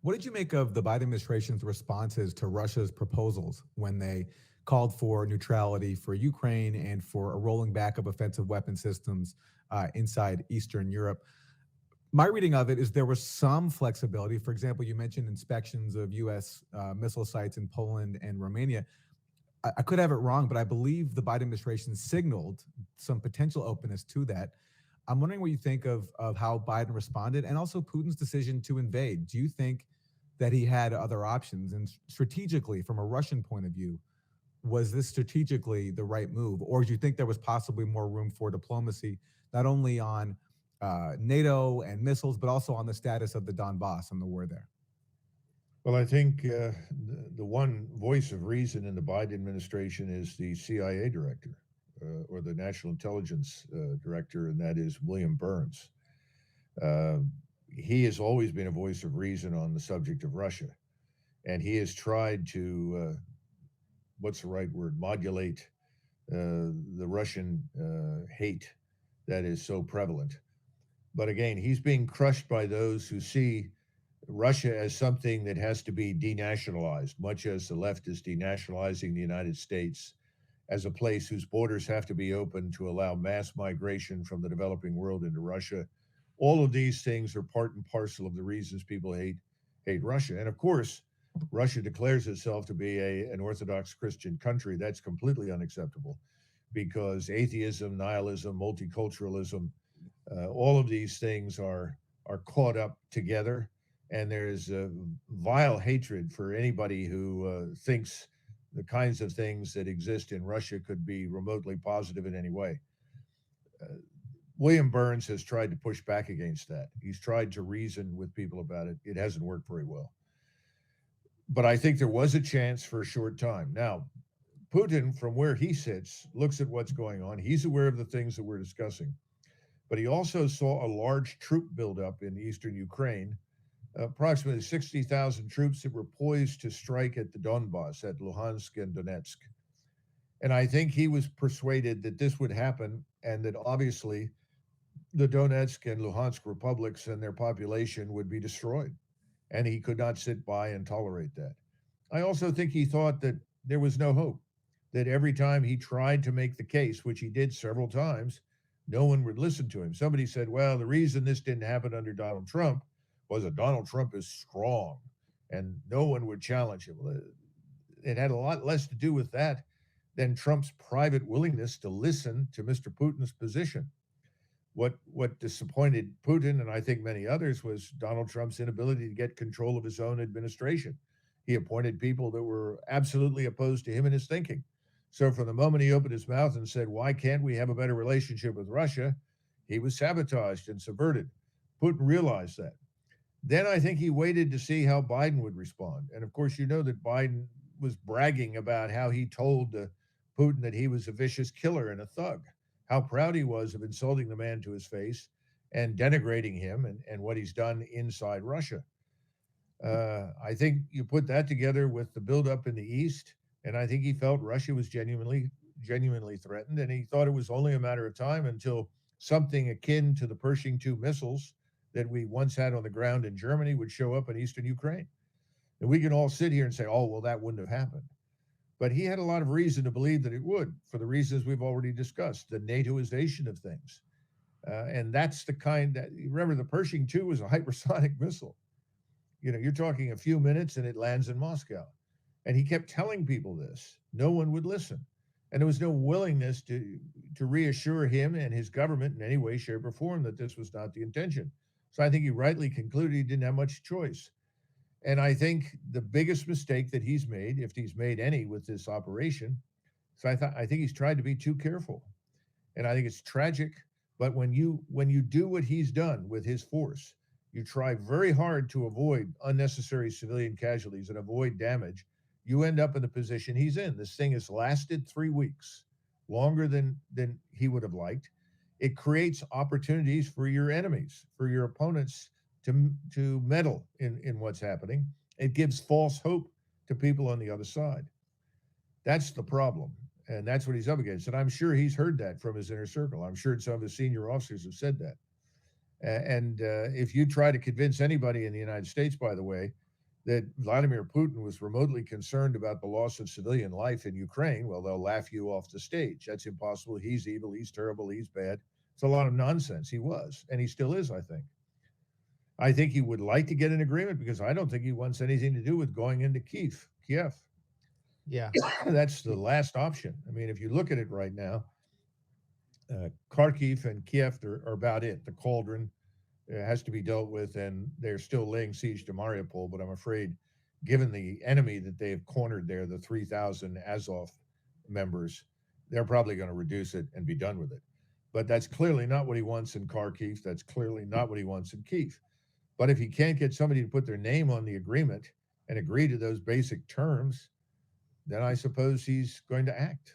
What did you make of the Biden administration's responses to Russia's proposals when they called for neutrality for Ukraine and for a rolling back of offensive weapon systems inside Eastern Europe? My reading of it is there was some flexibility. For example, you mentioned inspections of U.S. Missile sites in Poland and Romania. I could have it wrong, but I believe the Biden administration signaled some potential openness to that. I'm wondering what you think of how Biden responded and also Putin's decision to invade. Do you think that he had other options? And strategically, from a Russian point of view, was this strategically the right move? Or do you think there was possibly more room for diplomacy, not only on NATO and missiles, but also on the status of the Donbass and the war there? Well, I think the one voice of reason in the Biden administration is the CIA director or the National Intelligence Director, and that is William Burns. Uh, he has always been a voice of reason on the subject of Russia, and he has tried to, what's the right word, modulate the Russian hate that is so prevalent. But again, he's being crushed by those who see Russia as something that has to be denationalized, much as the left is denationalizing the United States as a place whose borders have to be open to allow mass migration from the developing world into Russia. All of these things are part and parcel of the reasons people hate Russia. And of course, Russia declares itself to be an Orthodox Christian country. That's completely unacceptable because atheism, nihilism, multiculturalism, all of these things are caught up together, and there's a vile hatred for anybody who thinks the kinds of things that exist in Russia could be remotely positive in any way. Uh, William Burns has tried to push back against that. He's tried to reason with people about it. It hasn't worked very well. But I think there was a chance for a short time. Now, Putin, from where he sits, looks at what's going on. He's aware of the things that we're discussing. But he also saw a large troop buildup in eastern Ukraine, approximately 60,000 troops that were poised to strike at the Donbass, at Luhansk and Donetsk. And I think he was persuaded that this would happen and that obviously the Donetsk and Luhansk republics and their population would be destroyed. And he could not sit by and tolerate that. I also think he thought that there was no hope, that every time he tried to make the case, which he did several times, no one would listen to him. Somebody said, well, the reason this didn't happen under Donald Trump was that Donald Trump is strong and no one would challenge him. Well, it had a lot less to do with that than Trump's private willingness to listen to Mr. Putin's position. What disappointed Putin and I think many others was Donald Trump's inability to get control of his own administration. He appointed people that were absolutely opposed to him and his thinking. So from the moment he opened his mouth and said, why can't we have a better relationship with Russia? He was sabotaged and subverted. Putin realized that. Then I think he waited to see how Biden would respond. And of course, you know that Biden was bragging about how he told Putin that he was a vicious killer and a thug, how proud he was of insulting the man to his face and denigrating him and what he's done inside Russia. I think you put that together with the buildup in the East, and I think he felt Russia was genuinely threatened, and he thought it was only a matter of time until something akin to the Pershing II missiles that we once had on the ground in Germany would show up in eastern Ukraine. And we can all sit here and say, oh, well, that wouldn't have happened. But he had a lot of reason to believe that it would, for the reasons we've already discussed, the NATOization of things. And that's the kind that, remember, the Pershing II was a hypersonic missile. You know, you're talking a few minutes and it lands in Moscow. And he kept telling people this. No one would listen. And there was no willingness to reassure him and his government in any way, shape, or form that this was not the intention. So I think he rightly concluded he didn't have much choice. And I think the biggest mistake that he's made, if he's made any with this operation, so I think he's tried to be too careful. And I think it's tragic. But when you do what he's done with his force, you try very hard to avoid unnecessary civilian casualties and avoid damage, you end up in the position he's in. This thing has lasted 3 weeks, longer than he would have liked. It creates opportunities for your enemies, for your opponents to meddle in what's happening. It gives false hope to people on the other side. That's the problem. And that's what he's up against. And I'm sure he's heard that from his inner circle. I'm sure some of his senior officers have said that. And if you try to convince anybody in the United States, by the way, that Vladimir Putin was remotely concerned about the loss of civilian life in Ukraine, well, they'll laugh you off the stage. That's impossible. He's evil. He's terrible. He's bad. It's a lot of nonsense. He was, and he still is, I think. I think he would like to get an agreement because I don't think he wants anything to do with going into Kiev. Yeah. That's the last option. I mean, if you look at it right now, Kharkiv and Kiev are about it. The cauldron has to be dealt with, and they're still laying siege to Mariupol. But I'm afraid, given the enemy that they have cornered there, the 3,000 Azov members, they're probably going to reduce it and be done with it. But that's clearly not what he wants in Kharkiv. That's clearly not what he wants in Kiev. But if he can't get somebody to put their name on the agreement and agree to those basic terms, then I suppose he's going to act.